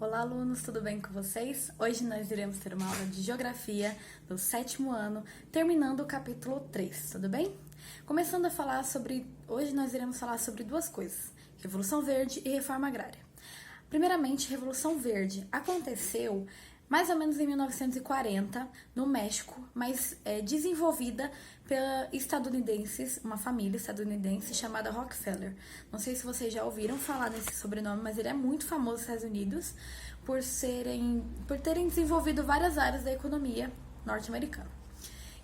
Olá, alunos, tudo bem com vocês? Hoje nós iremos ter uma aula de Geografia do 7º ano, terminando o capítulo 3, tudo bem? Começando a falar hoje nós iremos falar sobre duas coisas, Revolução Verde e Reforma Agrária. Primeiramente, Revolução Verde aconteceu mais ou menos em 1940, no México, mas desenvolvida pela estadunidenses, uma família estadunidense chamada Rockefeller. Não sei se vocês já ouviram falar desse sobrenome, mas ele é muito famoso nos Estados Unidos por terem desenvolvido várias áreas da economia norte-americana.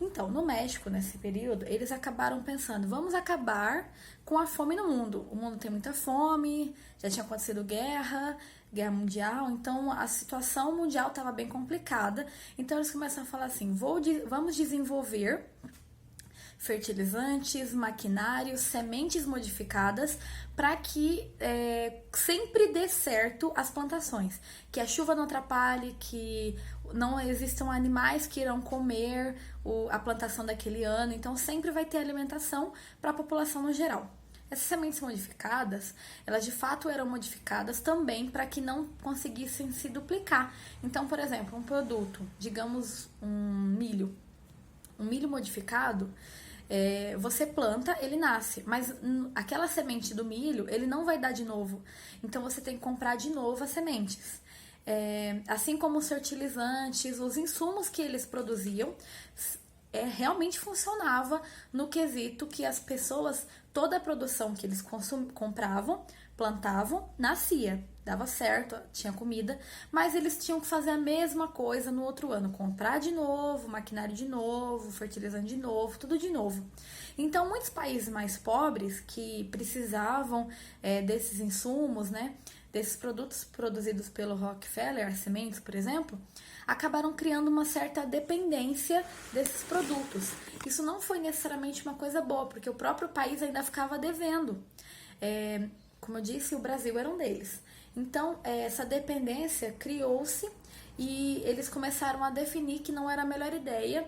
Então, no México, nesse período, eles acabaram pensando, vamos acabar com a fome no mundo. O mundo tem muita fome, já tinha acontecido guerra mundial, então a situação mundial estava bem complicada. Então, eles começaram a falar assim, vamos desenvolver fertilizantes, maquinários, sementes modificadas para que sempre dê certo as plantações, que a chuva não atrapalhe, que não existam animais que irão comer a plantação daquele ano, então sempre vai ter alimentação para a população no geral. Essas sementes modificadas, elas de fato eram modificadas também para que não conseguissem se duplicar. Então, por exemplo, um produto, digamos um milho modificado, você planta, ele nasce, mas aquela semente do milho, ele não vai dar de novo. Então, você tem que comprar de novo as sementes. Assim como os fertilizantes, os insumos que eles produziam, realmente funcionava no quesito que as pessoas, toda a produção que eles compravam, plantavam, nascia, dava certo, tinha comida, mas eles tinham que fazer a mesma coisa no outro ano, comprar de novo, maquinário de novo, fertilizante de novo, tudo de novo. Então, muitos países mais pobres que precisavam desses insumos, né, desses produtos produzidos pelo Rockefeller, as sementes, por exemplo, acabaram criando uma certa dependência desses produtos. Isso não foi necessariamente uma coisa boa, porque o próprio país ainda ficava devendo. Como eu disse, o Brasil era um deles. Então, essa dependência criou-se e eles começaram a definir que não era a melhor ideia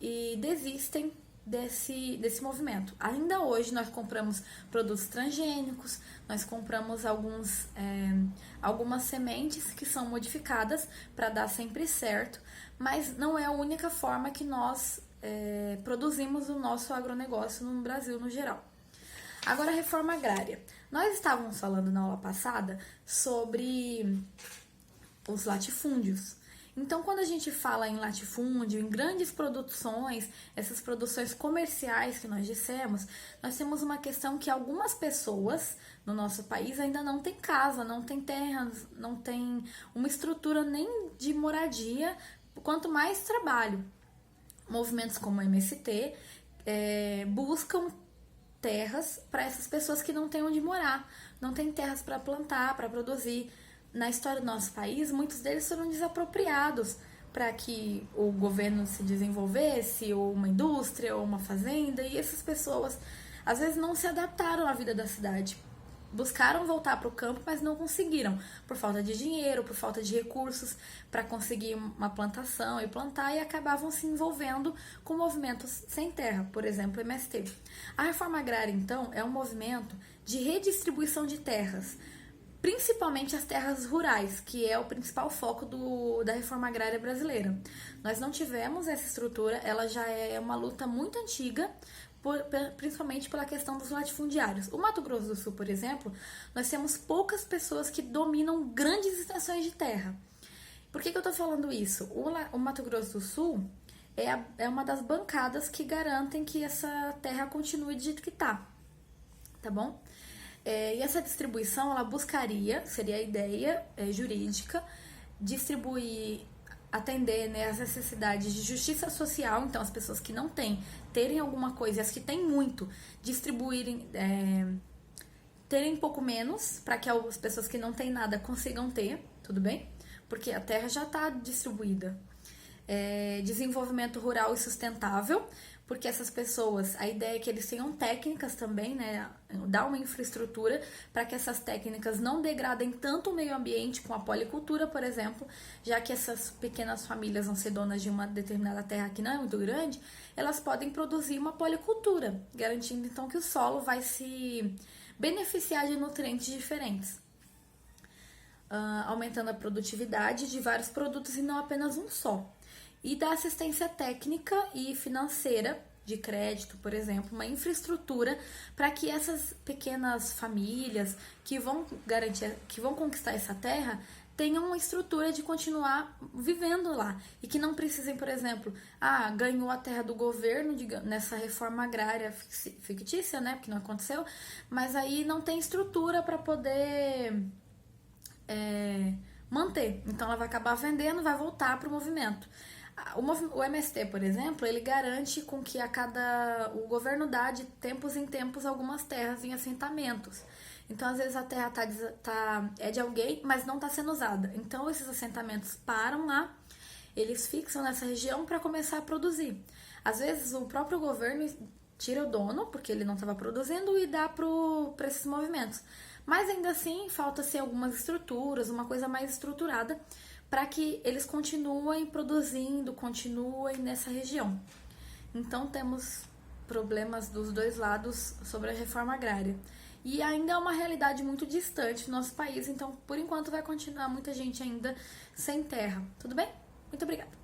e desistem desse movimento. Ainda hoje nós compramos produtos transgênicos, nós compramos algumas sementes que são modificadas para dar sempre certo, mas não é a única forma que nós produzimos o nosso agronegócio no Brasil no geral. Agora, a reforma agrária. Nós estávamos falando na aula passada sobre os latifúndios. Então, quando a gente fala em latifúndio, em grandes produções, essas produções comerciais que nós dissemos, nós temos uma questão que algumas pessoas no nosso país ainda não têm casa, não têm terras, não têm uma estrutura nem de moradia, quanto mais trabalho. Movimentos como o MST buscam terras para essas pessoas que não têm onde morar, não têm terras para plantar, para produzir. Na história do nosso país, muitos deles foram desapropriados para que o governo se desenvolvesse, ou uma indústria, ou uma fazenda, e essas pessoas às vezes não se adaptaram à vida da cidade. Buscaram voltar para o campo, mas não conseguiram, por falta de dinheiro, por falta de recursos para conseguir uma plantação e plantar, e acabavam se envolvendo com movimentos sem terra, por exemplo, o MST. A reforma agrária, então, é um movimento de redistribuição de terras, principalmente as terras rurais, que é o principal foco da reforma agrária brasileira. Nós não tivemos essa estrutura, ela já é uma luta muito antiga, principalmente pela questão dos latifundiários. O Mato Grosso do Sul, por exemplo, nós temos poucas pessoas que dominam grandes extensões de terra. Por que eu estou falando isso? O Mato Grosso do Sul é uma das bancadas que garantem que essa terra continue do jeito que está, tá bom? E essa distribuição, ela buscaria, seria a ideia jurídica, atender, né, as necessidades de justiça social, então as pessoas que não têm, terem alguma coisa, e as que têm muito, distribuírem, terem um pouco menos, para que as pessoas que não têm nada consigam ter, tudo bem? Porque a terra já está distribuída. Desenvolvimento rural e sustentável, porque essas pessoas, a ideia é que eles tenham técnicas também, né, dar uma infraestrutura para que essas técnicas não degradem tanto o meio ambiente com a policultura, por exemplo, já que essas pequenas famílias vão ser donas de uma determinada terra que não é muito grande, elas podem produzir uma policultura, garantindo então que o solo vai se beneficiar de nutrientes diferentes. aumentando a produtividade de vários produtos e não apenas um só. E da assistência técnica e financeira de crédito, por exemplo, uma infraestrutura para que essas pequenas famílias que vão garantir, que vão conquistar essa terra, tenham uma estrutura de continuar vivendo lá e que não precisem, por exemplo, ganhou a terra do governo nessa reforma agrária fictícia, né, porque não aconteceu, mas aí não tem estrutura para poder manter, então ela vai acabar vendendo, vai voltar para o movimento. O MST, por exemplo, ele garante com que o governo dá de tempos em tempos algumas terras em assentamentos. Então, às vezes a terra é de alguém, mas não está sendo usada. Então, esses assentamentos param lá, eles fixam nessa região para começar a produzir. Às vezes, o próprio governo tira o dono, porque ele não estava produzindo, e dá para esses movimentos. Mas, ainda assim, falta-se algumas estruturas, uma coisa mais estruturada, para que eles continuem produzindo, continuem nessa região. Então, temos problemas dos dois lados sobre a reforma agrária. E ainda é uma realidade muito distante no nosso país, então, por enquanto, vai continuar muita gente ainda sem terra. Tudo bem? Muito obrigada.